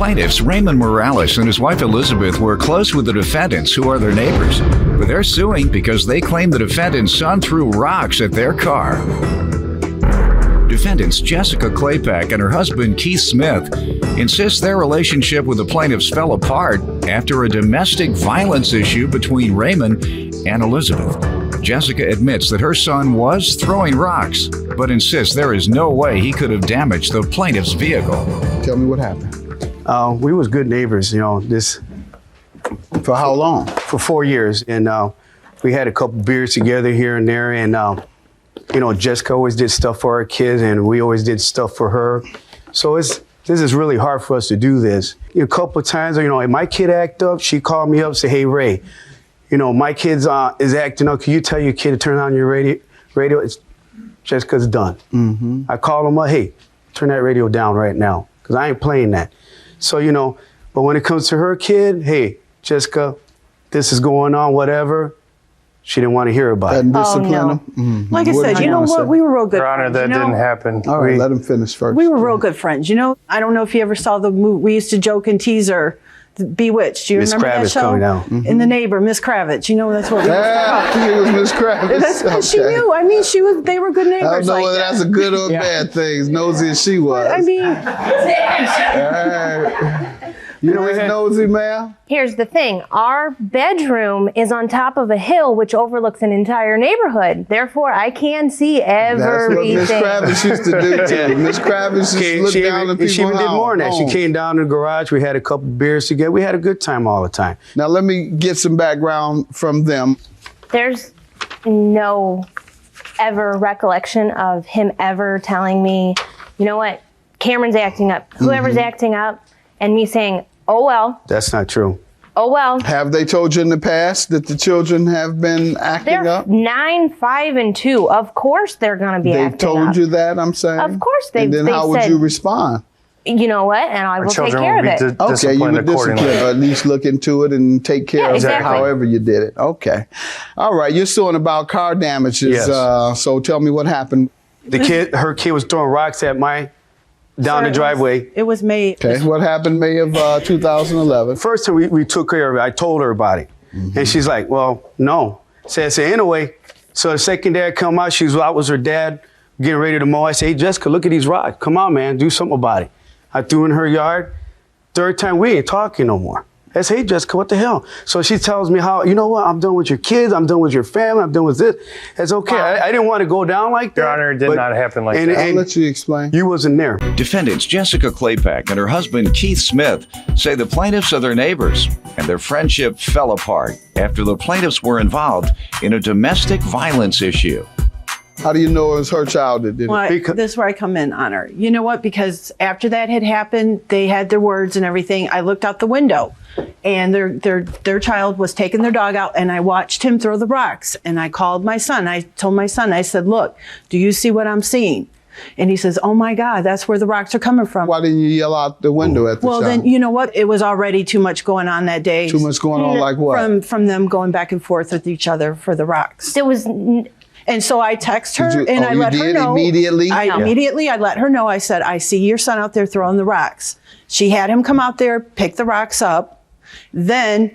Plaintiffs Raymond Morales and his wife Elizabeth were close with the defendants, who are their neighbors, but they're suing because they claim the defendant's son threw rocks at their car. Defendants Jessica Claypack and her husband Keith Smith insist their relationship with the plaintiffs fell apart after a domestic violence issue between Raymond and Elizabeth. Jessica admits that her son was throwing rocks, but insists there is no way he could have damaged the plaintiff's vehicle. Tell me what happened. We was good neighbors, this. For how long? For 4 years, and we had a couple beers together here and there, and Jessica always did stuff for our kids, and we always did stuff for her. So this is really hard for us to do this. A couple of times, if my kid act up, she called me up and said, "Hey, Ray, my kid's is acting up. Can you tell your kid to turn on your radio? It's Jessica's done." Mm-hmm. I called him up, "Hey, turn that radio down right now, because I ain't playing that." So, but when it comes to her kid, "Hey, Jessica, this is going on, whatever." She didn't want to hear about it. Discipline him? Mm-hmm. Like I said, you know what? We were real good Your Honor, friends. that didn't happen. All right, let him finish first. We were real good friends. I don't know if you ever saw the movie. We used to joke and tease her. Bewitched. Do you remember that show? Coming out. Mm-hmm. In The Neighbor, Miss Kravitz. That's what we it was Miss Kravitz. That's what she knew. I mean, they were good neighbors. I don't know like whether that. that's a good or bad thing. As nosy as she was. I mean, you know, nosy, ma'am? Here's the thing. Our bedroom is on top of a hill which overlooks an entire neighborhood. Therefore, I can see everything. That's what Miss Kravitz used to do too. Miss Kravitz just looked down at people's She even did more than that. She homes. came down to the garage. We had a couple beers together. We had a good time all the time. Now, let me get some background from them. There's no ever recollection of him ever telling me, "You know what, Cameron's acting up, whoever's acting up," and me saying, "Oh, well." That's not true. Oh, well. Have they told you in the past that the children have been acting They're up? 9, 5, and 2. Of course they're going to be They've acting told up. you that, I'm saying? Of course And then they've how would said- you respond? You know what? And I will take children care will of be it. Okay, you disciplined would discipline, accordingly. or at least look into it and take care Yeah, of it exactly. however you did it. Okay. All right, you're suing about car damages. Yes. So tell me what happened. Her kid was throwing rocks at down the driveway. It was May. Okay, what happened May of 2011? First time we took care of it, I told her about it. And she's like, "Well, no." So I said, anyway, so the second day I come out, she was out with her dad getting ready to mow. I said, "Hey, Jessica, look at these rocks. Come on, man, do something about it." I threw in her yard. Third time, we ain't talking no more. I said, "Hey, Jessica, what the hell?" So she tells me how, "You know what, I'm done with your kids, I'm done with your family, I'm done with this." It's okay. Wow. I didn't want to go down like that. Your Honor, it did not happen like that. I'll let you explain. You wasn't there. Defendants Jessica Claypack and her husband Keith Smith say the plaintiffs are their neighbors, and their friendship fell apart after the plaintiffs were involved in a domestic violence issue. How do you know it was her child that did it? Well, this is where I come in on her. You know what? Because after that had happened, they had their words and everything. I looked out the window, and their child was taking their dog out, and I watched him throw the rocks. And I called my son. I told my son, I said, "Look, do you see what I'm seeing?" And he says, "Oh my God, that's where the rocks are coming from." Why didn't you yell out the window at the Well, child? then, you know what? It was already too much going on that day. Too much going on like what? From them going back and forth with each other for the rocks. There was And so I text her Did you- and oh, I you let her did know. immediately? I let her know. I said, "I see your son out there throwing the rocks." She had him come out there, pick the rocks up. Then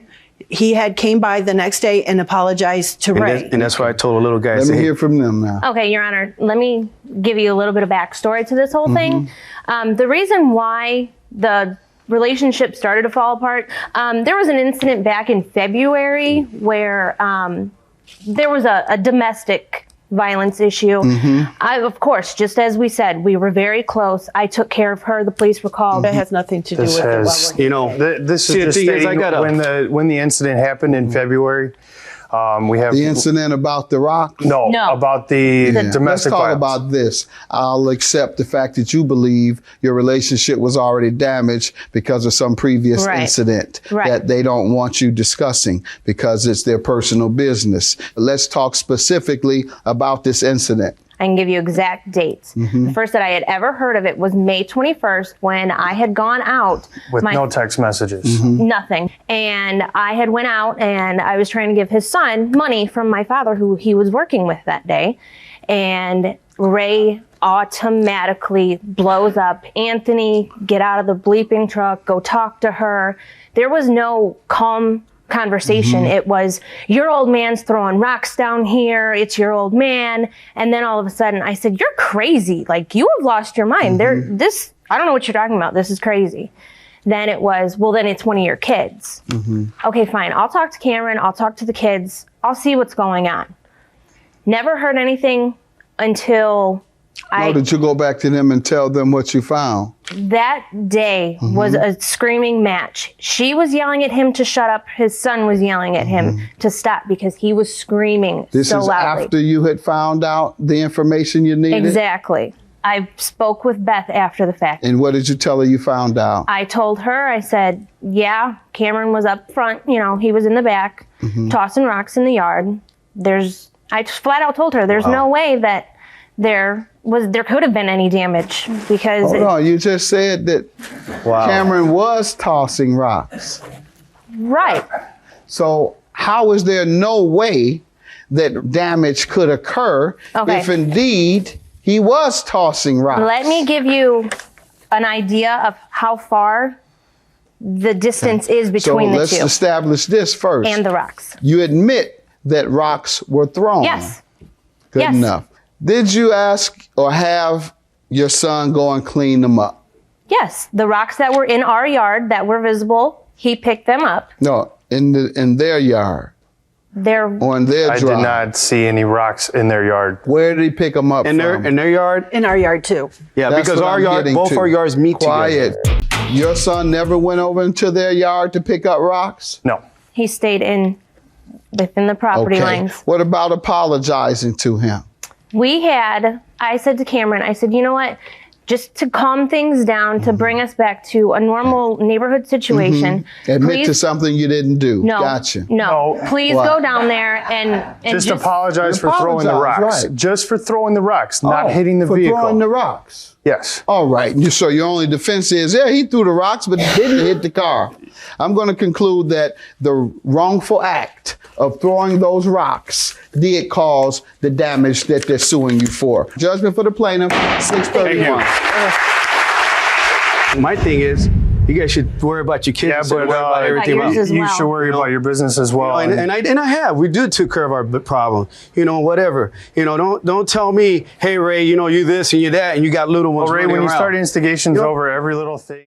he came by the next day and apologized to Ray. And that's why I told a little guy. I Let said, me "Hey, hear from them now. Okay, Your Honor, let me give you a little bit of backstory to this whole thing. The reason why the relationship started to fall apart, there was an incident back in February where there was a domestic violence issue. Of course, just as we said, we were very close. I took care of her. The police were called. That has nothing to do This with has- it. you know, This See, the is just thing is, stating when the incident happened in February. We have The incident about the rock? No. about the Let's domestic talk violence. about this. I'll accept the fact that you believe your relationship was already damaged because of some previous Right. incident Right. that they don't want you discussing because it's their personal business. Let's talk specifically about this incident. I can give you exact dates. The first that I had ever heard of it was May 21st when I had gone out. with no text messages. Nothing. And I had went out and I was trying to give his son money from my father who he was working with that day. And Ray automatically blows up. Anthony, get out of the bleeping truck, go talk to her. There was no calm conversation. It was, your old man's throwing rocks down here. It's your old man. And then all of a sudden I said, you're crazy. Like, you have lost your mind. I don't know what you're talking about. This is crazy. Then it was, well, then it's one of your kids. Okay, fine. I'll talk to Cameron. I'll talk to the kids. I'll see what's going on. Never heard anything until Did you go back to them and tell them what you found? That day was a screaming match. She was yelling at him to shut up. His son was yelling at him to stop because he was screaming This so is loudly. after you had found out the information you needed? Exactly. I spoke with Beth after the fact. And what did you tell her you found out? I told her, I said, yeah, Cameron was up front. You know, he was in the back tossing rocks in the yard. I just flat out told her there's no way that there could have been any damage because Hold on, you just said that Cameron was tossing rocks. Right. So how is there no way that damage could occur if indeed he was tossing rocks? Let me give you an idea of how far the distance is between the two. So let's establish this first. And the rocks. You admit that rocks were thrown. Yes. Good enough. Did you ask or have your son go and clean them up? Yes. The rocks that were in our yard that were visible, he picked them up. No, in their yard. On their I drive. did not see any rocks in their yard. Where did he pick them up In their yard? In our yard too. Yeah, That's because what our I'm yard, getting both to. our yards meet Quiet. together. Your son never went over into their yard to pick up rocks? No. He stayed within the property lines. What about apologizing to him? I said to Cameron, I said, you know what? Just to calm things down, to bring us back to a normal neighborhood situation. Admit to something you didn't do. No. Gotcha. No. Please What? go down there and Just apologize for throwing the Apologize, rocks. right. Just for throwing the rocks, not hitting the for vehicle. throwing the rocks. Yes. All right. So your only defense is, yeah, he threw the rocks, but he didn't hit the car. I'm going to conclude that the wrongful act of throwing those rocks did cause the damage that they're suing you for. Judgment for the plaintiff, 631. My thing is, you guys should worry about your kids. Yeah, instead of but worry about everything yours else. as you well. should worry about your business as well. And I have. We do take care of our problem. Whatever. Don't tell me, hey Ray, you this and you that, and you got little ones. Well, Ray, running when you around. start instigations over every little thing.